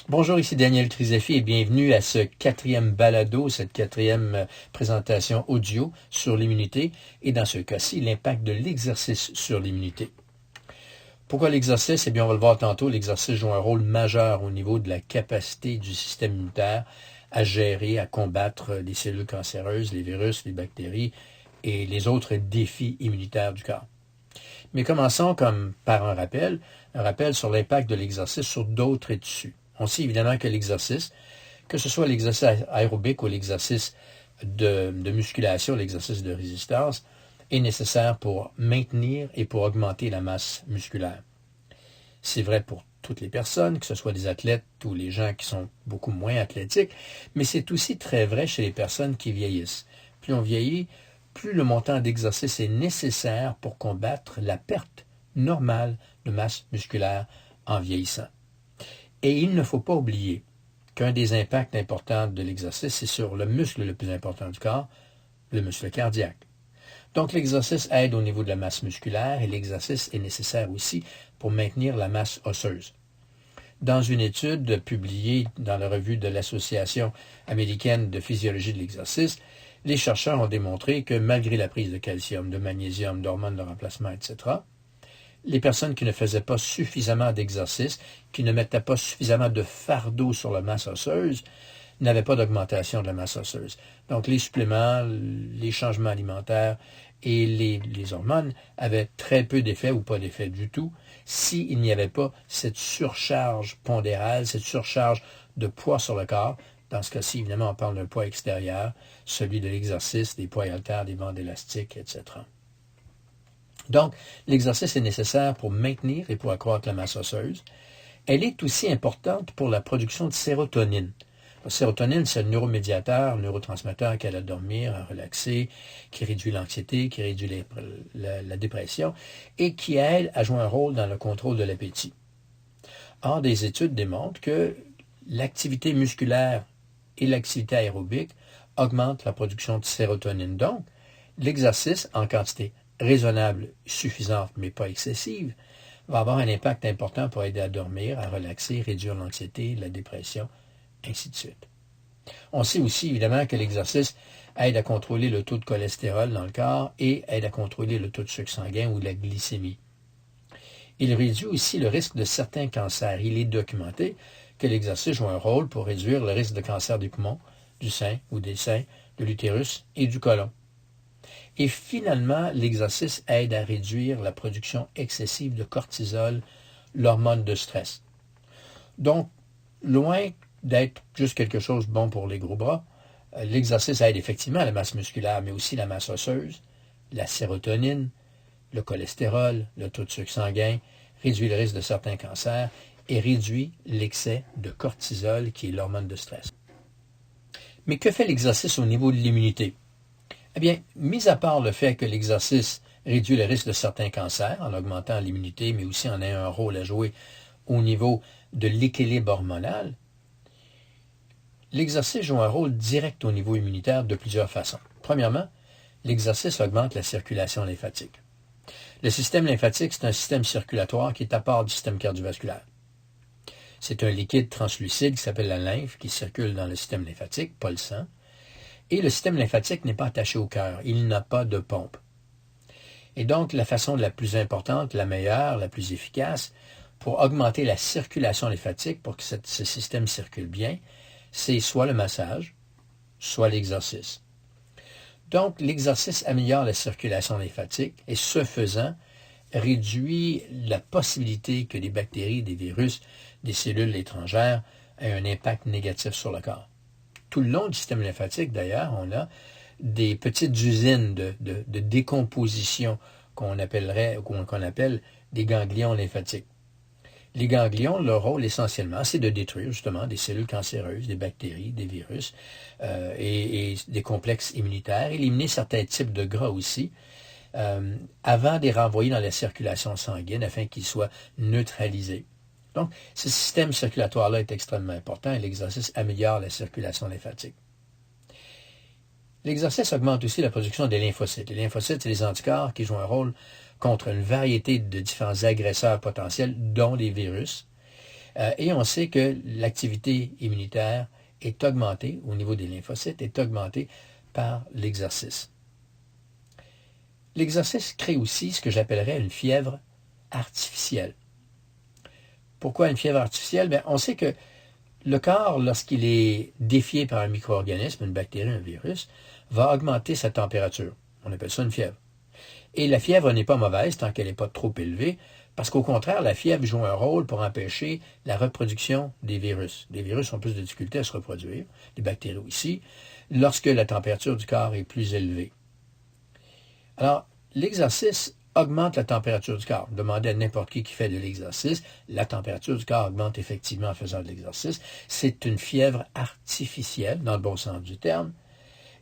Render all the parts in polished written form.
Bonjour, ici Daniel Crisafi et bienvenue à ce quatrième balado, cette quatrième présentation audio sur l'immunité et dans ce cas-ci, l'impact de l'exercice sur l'immunité. Pourquoi l'exercice? Eh bien, on va le voir tantôt, l'exercice joue un rôle majeur au niveau de la capacité du système immunitaire à gérer, à combattre les cellules cancéreuses, les virus, les bactéries et les autres défis immunitaires du corps. Mais commençons comme par un rappel sur l'impact de l'exercice sur d'autres tissus. On sait évidemment que l'exercice, que ce soit l'exercice aérobique ou l'exercice de musculation, l'exercice de résistance, est nécessaire pour maintenir et pour augmenter la masse musculaire. C'est vrai pour toutes les personnes, que ce soit des athlètes ou les gens qui sont beaucoup moins athlétiques, mais c'est aussi très vrai chez les personnes qui vieillissent. Plus on vieillit, plus le montant d'exercice est nécessaire pour combattre la perte normale de masse musculaire en vieillissant. Et il ne faut pas oublier qu'un des impacts importants de l'exercice, c'est sur le muscle le plus important du corps, le muscle cardiaque. Donc l'exercice aide au niveau de la masse musculaire et l'exercice est nécessaire aussi pour maintenir la masse osseuse. Dans une étude publiée dans la revue de l'Association américaine de physiologie de l'exercice, les chercheurs ont démontré que malgré la prise de calcium, de magnésium, d'hormones de remplacement, etc., les personnes qui ne faisaient pas suffisamment d'exercice, qui ne mettaient pas suffisamment de fardeau sur la masse osseuse, n'avaient pas d'augmentation de la masse osseuse. Donc les suppléments, les changements alimentaires et les hormones avaient très peu d'effet ou pas d'effet du tout s'il n'y avait pas cette surcharge pondérale, cette surcharge de poids sur le corps. Dans ce cas-ci, évidemment, on parle d'un poids extérieur, celui de l'exercice, des poids haltères, des bandes élastiques, etc. Donc, l'exercice est nécessaire pour maintenir et pour accroître la masse osseuse. Elle est aussi importante pour la production de sérotonine. La sérotonine, c'est le neuromédiateur, le neurotransmetteur qui aide à dormir, à relaxer, qui réduit l'anxiété, qui réduit la dépression et qui aide à jouer un rôle dans le contrôle de l'appétit. Or, des études démontrent que l'activité musculaire et l'activité aérobique augmentent la production de sérotonine. Donc, l'exercice en quantité raisonnable, suffisante, mais pas excessive, va avoir un impact important pour aider à dormir, à relaxer, réduire l'anxiété, la dépression, ainsi de suite. On sait aussi, évidemment, que l'exercice aide à contrôler le taux de cholestérol dans le corps et aide à contrôler le taux de sucre sanguin ou la glycémie. Il réduit aussi le risque de certains cancers. Il est documenté que l'exercice joue un rôle pour réduire le risque de cancer des poumons, du sein ou des seins, de l'utérus et du côlon. Et finalement, l'exercice aide à réduire la production excessive de cortisol, l'hormone de stress. Donc, loin d'être juste quelque chose de bon pour les gros bras, l'exercice aide effectivement à la masse musculaire, mais aussi la masse osseuse, la sérotonine, le cholestérol, le taux de sucre sanguin, réduit le risque de certains cancers et réduit l'excès de cortisol, qui est l'hormone de stress. Mais que fait l'exercice au niveau de l'immunité? Eh bien, mis à part le fait que l'exercice réduit le risque de certains cancers en augmentant l'immunité, mais aussi en ayant un rôle à jouer au niveau de l'équilibre hormonal, l'exercice joue un rôle direct au niveau immunitaire de plusieurs façons. Premièrement, l'exercice augmente la circulation lymphatique. Le système lymphatique, c'est un système circulatoire qui est à part du système cardiovasculaire. C'est un liquide translucide qui s'appelle la lymphe qui circule dans le système lymphatique, pas le sang. Et le système lymphatique n'est pas attaché au cœur. Il n'a pas de pompe. Et donc, la façon la plus importante, la meilleure, la plus efficace, pour augmenter la circulation lymphatique, pour que ce système circule bien, c'est soit le massage, soit l'exercice. Donc, l'exercice améliore la circulation lymphatique et, ce faisant, réduit la possibilité que des bactéries, des virus, des cellules étrangères aient un impact négatif sur le corps. Tout le long du système lymphatique, d'ailleurs, on a des petites usines de décomposition qu'on appelle des ganglions lymphatiques. Les ganglions, leur rôle essentiellement, c'est de détruire justement des cellules cancéreuses, des bactéries, des virus et des complexes immunitaires, éliminer certains types de gras aussi, avant de les renvoyer dans la circulation sanguine afin qu'ils soient neutralisés. Donc, ce système circulatoire-là est extrêmement important et l'exercice améliore la circulation lymphatique. L'exercice augmente aussi la production des lymphocytes. Les lymphocytes, c'est les anticorps qui jouent un rôle contre une variété de différents agresseurs potentiels, dont les virus. Et on sait que l'activité immunitaire est augmentée au niveau des lymphocytes, est augmentée par l'exercice. L'exercice crée aussi ce que j'appellerais une fièvre artificielle. Pourquoi une fièvre artificielle? Bien, on sait que le corps, lorsqu'il est défié par un micro-organisme, une bactérie, un virus, va augmenter sa température. On appelle ça une fièvre. Et la fièvre n'est pas mauvaise tant qu'elle n'est pas trop élevée, parce qu'au contraire, la fièvre joue un rôle pour empêcher la reproduction des virus. Les virus ont plus de difficulté à se reproduire, les bactéries aussi, lorsque la température du corps est plus élevée. Alors, l'exercice augmente la température du corps. Demandez à n'importe qui fait de l'exercice, la température du corps augmente effectivement en faisant de l'exercice. C'est une fièvre artificielle, dans le bon sens du terme,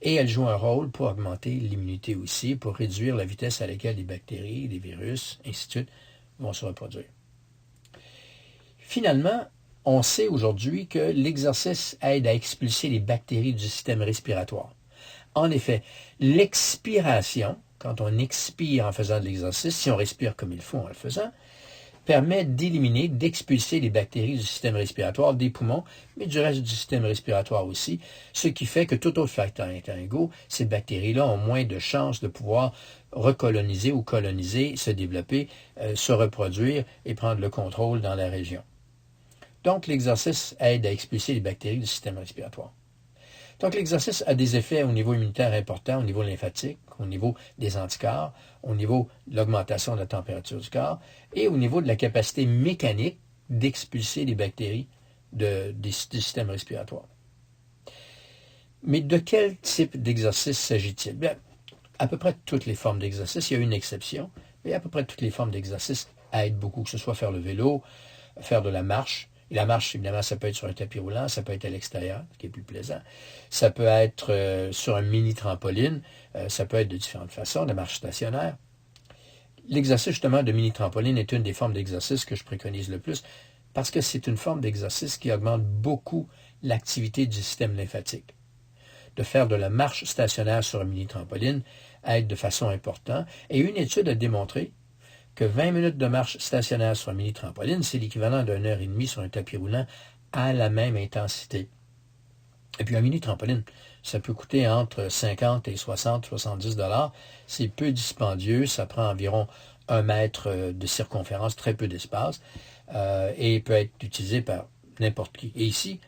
et elle joue un rôle pour augmenter l'immunité aussi, pour réduire la vitesse à laquelle les bactéries, les virus, ainsi de suite, vont se reproduire. Finalement, on sait aujourd'hui que l'exercice aide à expulser les bactéries du système respiratoire. En effet, l'expiration, quand on expire en faisant de l'exercice, si on respire comme il faut en le faisant, permet d'éliminer, d'expulser les bactéries du système respiratoire, des poumons, mais du reste du système respiratoire aussi, ce qui fait que tout autre facteur étant égaux, ces bactéries-là ont moins de chances de pouvoir recoloniser ou coloniser, se développer, se reproduire et prendre le contrôle dans la région. Donc, l'exercice aide à expulser les bactéries du système respiratoire. Donc, l'exercice a des effets au niveau immunitaire importants, au niveau lymphatique, au niveau des anticorps, au niveau de l'augmentation de la température du corps et au niveau de la capacité mécanique d'expulser les bactéries du système respiratoire. Mais de quel type d'exercice s'agit-il? Bien, à peu près toutes les formes d'exercice, il y a une exception, mais à peu près toutes les formes d'exercice aident beaucoup, que ce soit faire le vélo, faire de la marche. Et la marche, évidemment, ça peut être sur un tapis roulant, ça peut être à l'extérieur, ce qui est plus plaisant. Ça peut être sur un mini-trampoline, ça peut être de différentes façons, de marche stationnaire. L'exercice, justement, de mini-trampoline est une des formes d'exercice que je préconise le plus parce que c'est une forme d'exercice qui augmente beaucoup l'activité du système lymphatique. De faire de la marche stationnaire sur un mini-trampoline aide de façon importante. Et une étude a démontré que 20 minutes de marche stationnaire sur un mini-trampoline, c'est l'équivalent d'une heure et demie sur un tapis roulant à la même intensité. Et puis un mini-trampoline, ça peut coûter entre 50 et 60, 70 $. C'est peu dispendieux, ça prend environ 1 mètre de circonférence, très peu d'espace, et peut être utilisé par n'importe qui. Et ici,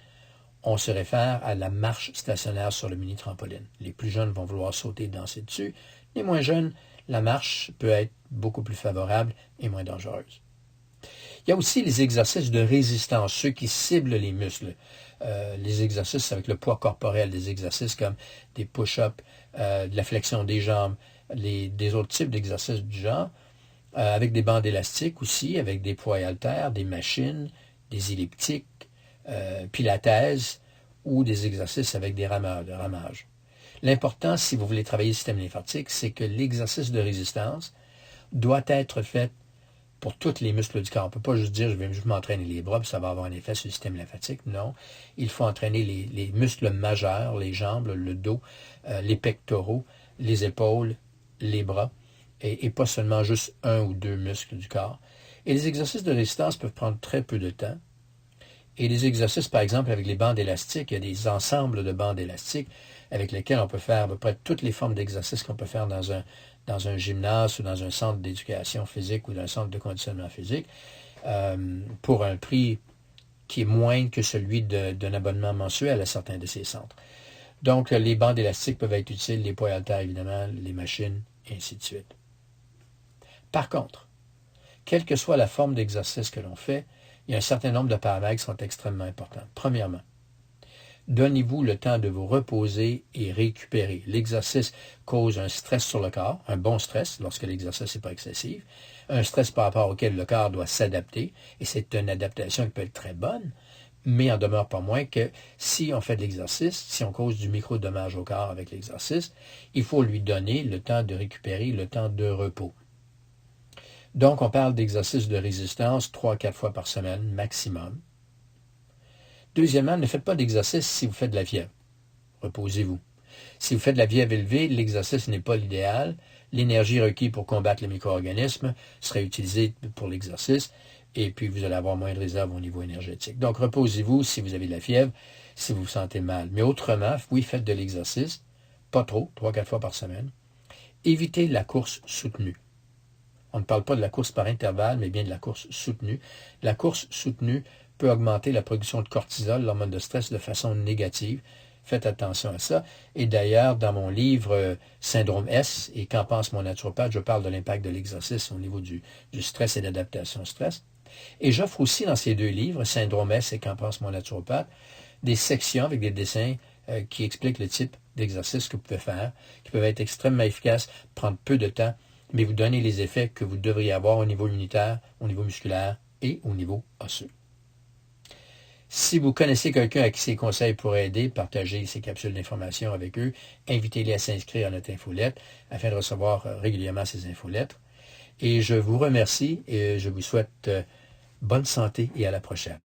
on se réfère à la marche stationnaire sur le mini-trampoline. Les plus jeunes vont vouloir sauter et danser dessus. Les moins jeunes, la marche peut être beaucoup plus favorable et moins dangereuse. Il y a aussi les exercices de résistance, ceux qui ciblent les muscles. Les exercices avec le poids corporel, des exercices comme des push-ups, de la flexion des jambes, des autres types d'exercices du genre, avec des bandes élastiques aussi, avec des poids et haltères, des machines, des elliptiques, pilates ou des exercices avec des rameurs, de ramage. L'important, si vous voulez travailler le système lymphatique, c'est que l'exercice de résistance doit être fait pour tous les muscles du corps. On ne peut pas juste dire, je vais juste m'entraîner les bras, puis ça va avoir un effet sur le système lymphatique. Non, il faut entraîner les muscles majeurs, les jambes, le dos, les pectoraux, les épaules, les bras, et pas seulement juste 1 ou 2 muscles du corps. Et les exercices de résistance peuvent prendre très peu de temps. Et les exercices, par exemple, avec les bandes élastiques, il y a des ensembles de bandes élastiques avec lesquels on peut faire à peu près toutes les formes d'exercices qu'on peut faire dans un gymnase ou dans un centre d'éducation physique ou dans un centre de conditionnement physique pour un prix qui est moindre que celui d'un abonnement mensuel à certains de ces centres. Donc, les bandes élastiques peuvent être utiles, les poids haltères, évidemment, les machines, et ainsi de suite. Par contre, quelle que soit la forme d'exercice que l'on fait, il y a un certain nombre de paramètres qui sont extrêmement importants. Premièrement, donnez-vous le temps de vous reposer et récupérer. L'exercice cause un stress sur le corps, un bon stress lorsque l'exercice n'est pas excessif, un stress par rapport auquel le corps doit s'adapter, et c'est une adaptation qui peut être très bonne, mais en demeure pas moins que si on fait de l'exercice, si on cause du micro-dommage au corps avec l'exercice, il faut lui donner le temps de récupérer, le temps de repos. Donc, on parle d'exercices de résistance 3-4 fois par semaine maximum. Deuxièmement, ne faites pas d'exercice si vous faites de la fièvre. Reposez-vous. Si vous faites de la fièvre élevée, l'exercice n'est pas l'idéal. L'énergie requise pour combattre les micro-organismes serait utilisée pour l'exercice, et puis vous allez avoir moins de réserve au niveau énergétique. Donc, reposez-vous si vous avez de la fièvre, si vous vous sentez mal. Mais autrement, oui, faites de l'exercice, pas trop, 3-4 fois par semaine. Évitez la course soutenue. On ne parle pas de la course par intervalle, mais bien de la course soutenue. La course soutenue peut augmenter la production de cortisol, l'hormone de stress, de façon négative. Faites attention à ça. Et d'ailleurs, dans mon livre Syndrome S et Qu'en pense mon naturopathe, je parle de l'impact de l'exercice au niveau du stress et d'adaptation au stress. Et j'offre aussi dans ces deux livres, Syndrome S et Qu'en pense mon naturopathe, des sections avec des dessins qui expliquent le type d'exercice que vous pouvez faire, qui peuvent être extrêmement efficaces, prendre peu de temps, mais vous donner les effets que vous devriez avoir au niveau immunitaire, au niveau musculaire et au niveau osseux. Si vous connaissez quelqu'un à qui ces conseils pourraient aider, partagez ces capsules d'information avec eux, invitez-les à s'inscrire à notre infolettre afin de recevoir régulièrement ces infolettres. Et je vous remercie et je vous souhaite bonne santé et à la prochaine.